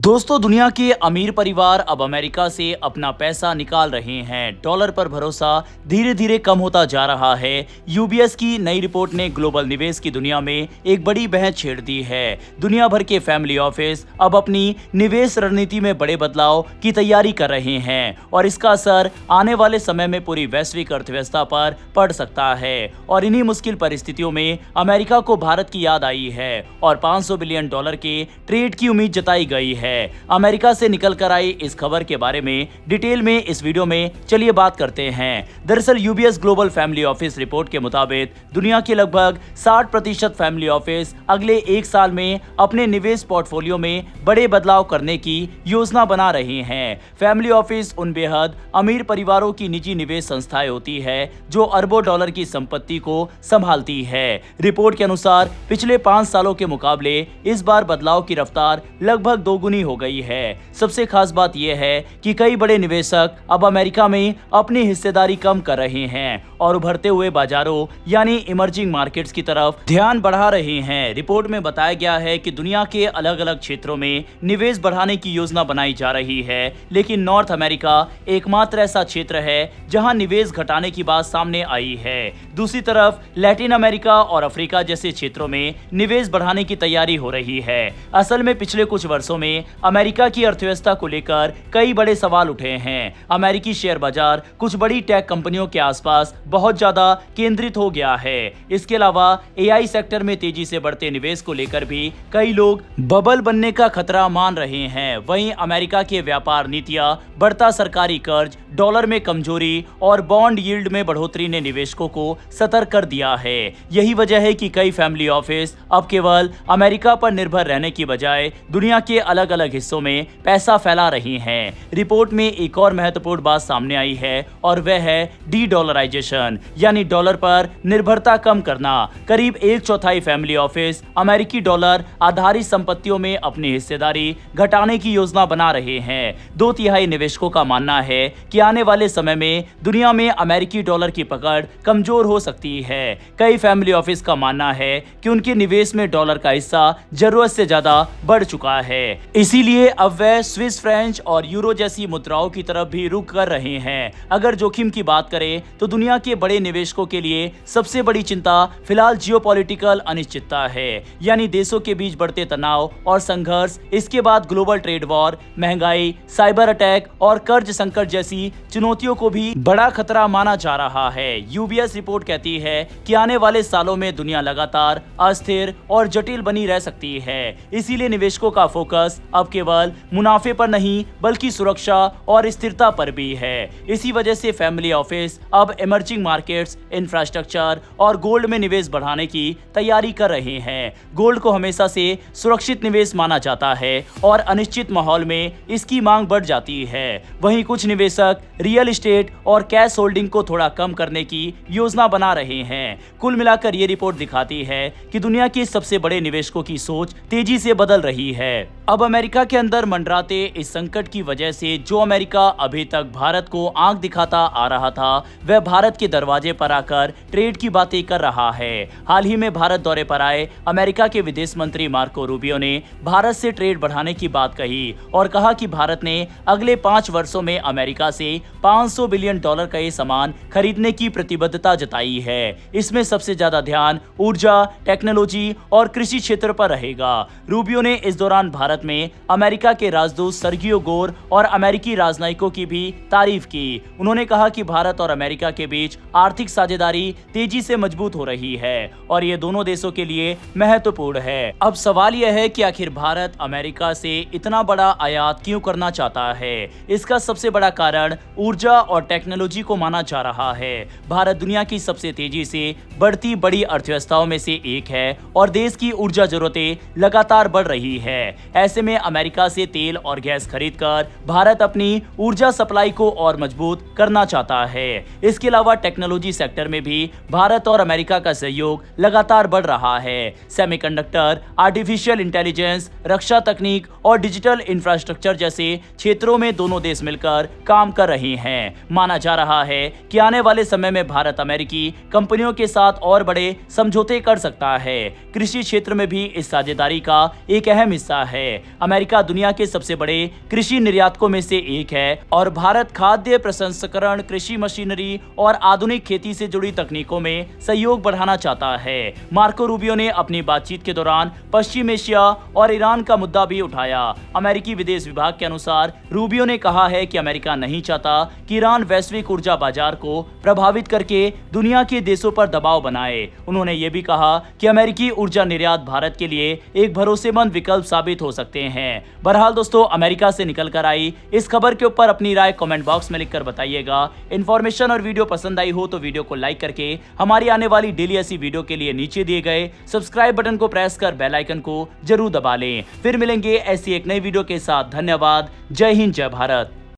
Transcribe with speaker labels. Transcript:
Speaker 1: दोस्तों, दुनिया के अमीर परिवार अब अमेरिका से अपना पैसा निकाल रहे हैं। डॉलर पर भरोसा धीरे धीरे कम होता जा रहा है। यूबीएस की नई रिपोर्ट ने ग्लोबल निवेश की दुनिया में एक बड़ी बहस छेड़ दी है। दुनिया भर के फैमिली ऑफिस अब अपनी निवेश रणनीति में बड़े बदलाव की तैयारी कर रहे हैं और इसका असर आने वाले समय में पूरी वैश्विक अर्थव्यवस्था पर पड़ सकता है। और इन्हीं मुश्किल परिस्थितियों में अमेरिका को भारत की याद आई है और $500 बिलियन के ट्रेड की उम्मीद जताई गई है। अमेरिका से निकल कर आई इस खबर के बारे में डिटेल में इस वीडियो में चलिए बात करते हैं। दरअसल UBS global family office report के मुताबिक दुनिया के लगभग 60% फैमिली ऑफिस अगले एक साल में अपने निवेश पोर्टफोलियो में बड़े बदलाव करने की योजना बना रहे हैं। फैमिली ऑफिस उन बेहद अमीर परिवारों की निजी निवेश संस्थाएं होती है जो अरबों डॉलर की संपत्ति को संभालती है। रिपोर्ट के अनुसार पिछले 5 सालों के मुकाबले इस बार बदलाव की रफ्तार लगभग दोगुनी हो गई है। सबसे खास बात यह है कि कई बड़े निवेशक अब अमेरिका में अपनी हिस्सेदारी कम कर रहे हैं और उभरते हुए बाजारों यानी इमर्जिंग मार्केट्स की तरफ ध्यान बढ़ा रहे हैं। रिपोर्ट में बताया गया है कि दुनिया के अलग अलग क्षेत्रों में निवेश बढ़ाने की योजना बनाई जा रही है, लेकिन नॉर्थ अमेरिका एकमात्र ऐसा क्षेत्र है जहां निवेश घटाने की बात सामने आई है। दूसरी तरफ लैटिन अमेरिका और अफ्रीका जैसे क्षेत्रों में निवेश बढ़ाने की तैयारी हो रही है। असल में पिछले कुछ वर्षों में अमेरिका की अर्थव्यवस्था को लेकर कई बड़े सवाल उठे हैं। अमेरिकी शेयर बाजार कुछ बड़ी टेक कंपनियों के आसपास बहुत ज्यादा केंद्रित हो गया है। इसके अलावा एआई सेक्टर में तेजी से बढ़ते निवेश को लेकर भी कई लोग बबल बनने का खतरा मान रहे हैं। वहीं अमेरिका के व्यापार नीतियां, बढ़ता सरकारी कर्ज, डॉलर में कमजोरी और बॉन्ड यील्ड में बढ़ोतरी ने निवेशकों को सतर्क कर दिया है। यही वजह है कि कई फैमिली ऑफिस अब केवल अमेरिका पर निर्भर रहने की बजाय दुनिया के अलग अलग हिस्सों में पैसा फैला रही हैं। रिपोर्ट में एक और महत्वपूर्ण बात सामने आई है और वह है डी डॉलराइजेशन यानी डॉलर पर निर्भरता कम करना। करीब 1/4 फैमिली ऑफिस अमेरिकी डॉलर आधारित संपत्तियों में अपनी हिस्सेदारी घटाने की योजना बना रहे हैं। 2/3 निवेशकों का मानना है कि आने वाले समय में दुनिया में अमेरिकी डॉलर की पकड़ कमजोर हो सकती है। कई फैमिली ऑफिस का मानना है कि उनके निवेश में डॉलर का हिस्सा जरूरत से ज्यादा बढ़ चुका है, इसीलिए अब वह स्विस फ्रेंच और यूरो जैसी मुद्राओं की तरफ भी रुख कर रहे हैं। अगर जोखिम की बात करें तो दुनिया के बड़े निवेशकों के लिए सबसे बड़ी चिंता फिलहाल जियोपॉलिटिकल अनिश्चितता है, यानी देशों के बीच बढ़ते तनाव और संघर्ष। इसके बाद ग्लोबल ट्रेड वॉर, महंगाई, साइबर अटैक और कर्ज संकट जैसी चुनौतियों को भी बड़ा खतरा माना जा रहा है। यूबीएस रिपोर्ट कहती है कि आने वाले सालों में दुनिया लगातार अस्थिर और जटिल बनी रह सकती है। इसीलिए निवेशकों का फोकस अब केवल मुनाफे पर नहीं बल्कि सुरक्षा और स्थिरता पर भी है। इसी वजह से फैमिली ऑफिस अब इमर्जिंग मार्केट्स, इंफ्रास्ट्रक्चर और गोल्ड में निवेश बढ़ाने की तैयारी कर रहे हैं। गोल्ड को हमेशा से सुरक्षित निवेश माना जाता है और अनिश्चित माहौल में इसकी मांग बढ़ जाती है। वहीं कुछ निवेशक रियल एस्टेट और कैश होल्डिंग को थोड़ा कम करने की योजना बना रहे हैं। कुल मिलाकर ये रिपोर्ट दिखाती है कि दुनिया के सबसे बड़े निवेशकों की सोच तेजी से बदल रही है। अब अमेरिका के अंदर मंडराते इस संकट की वजह से जो अमेरिका अभी तक भारत को आंख दिखाता आ रहा था, वह भारत के दरवाजे पर आकर ट्रेड की बातें कर रहा है। हाल ही में भारत दौरे पर आए अमेरिका के विदेश मंत्री मार्को रूबियो ने भारत से ट्रेड बढ़ाने की बात कही और कहा कि भारत ने अगले 5 वर्षों में अमेरिका से $500 बिलियन का ये सामान खरीदने की प्रतिबद्धता जताई है। इसमें सबसे ज्यादा ध्यान ऊर्जा, टेक्नोलॉजी और कृषि क्षेत्र पर रहेगा। रूबियो ने इस दौरान भारत में अमेरिका के राजदूत सर्गियो गोर और अमेरिकी राजनयिकों की भी तारीफ की। उन्होंने कहा कि भारत और अमेरिका के बीच आर्थिक साझेदारी तेजी से मजबूत हो रही है और ये दोनों देशों के लिए महत्वपूर्ण है। अब सवाल यह है कि आखिर भारत अमेरिका से इतना बड़ा आयात क्यों करना चाहता है। इसका सबसे बड़ा कारण ऊर्जा और टेक्नोलॉजी को माना जा रहा है। भारत दुनिया की सबसे तेजी से बढ़ती बड़ी अर्थव्यवस्थाओं में से एक है और देश की ऊर्जा जरूरतें लगातार बढ़ रही है। ऐसे में अमेरिका से तेल और गैस खरीदकर भारत अपनी ऊर्जा सप्लाई को और मजबूत करना चाहता है। इसके अलावा टेक्नोलॉजी सेक्टर में भी भारत और अमेरिका का सहयोग लगातार बढ़ रहा है। सेमीकंडक्टर, आर्टिफिशियल इंटेलिजेंस, रक्षा तकनीक और डिजिटल इंफ्रास्ट्रक्चर जैसे क्षेत्रों में दोनों देश मिलकर काम कर रहे हैं। माना जा रहा है कि आने वाले समय में भारत अमेरिकी कंपनियों के साथ और बड़े समझौते कर सकता है। कृषि क्षेत्र में भी इस साझेदारी का एक अहम हिस्सा है। अमेरिका दुनिया के सबसे बड़े कृषि निर्यातकों में से एक है और भारत खाद्य प्रसंस्करण, कृषि मशीनरी और आधुनिक खेती से जुड़ी तकनीकों में सहयोग बढ़ाना चाहता है। मार्को रूबियो ने अपनी बातचीत के दौरान पश्चिम एशिया और ईरान का मुद्दा भी उठाया। अमेरिकी विदेश विभाग के अनुसार रूबियो ने कहा है कि अमेरिका नहीं चाहता कि ईरान वैश्विक ऊर्जा बाजार को प्रभावित करके दुनिया के देशों पर दबाव बनाए। उन्होंने ये भी कहा कि अमेरिकी ऊर्जा निर्यात भारत के लिए एक भरोसेमंद विकल्प साबित हो सकते हैं। बहरहाल दोस्तों, अमेरिका से निकलकर आई इस खबर के ऊपर अपनी राय कमेंट बॉक्स में लिखकर बताइएगा। इन्फॉर्मेशन और वीडियो पसंद आई हो तो वीडियो को लाइक करके हमारी आने वाली डेली ऐसी वीडियो के लिए नीचे दिए गए सब्सक्राइब बटन को प्रेस कर बेल आइकन को जरूर दबा लें। फिर मिलेंगे ऐसी एक नई वीडियो के साथ। धन्यवाद। जय हिंद, जय भारत।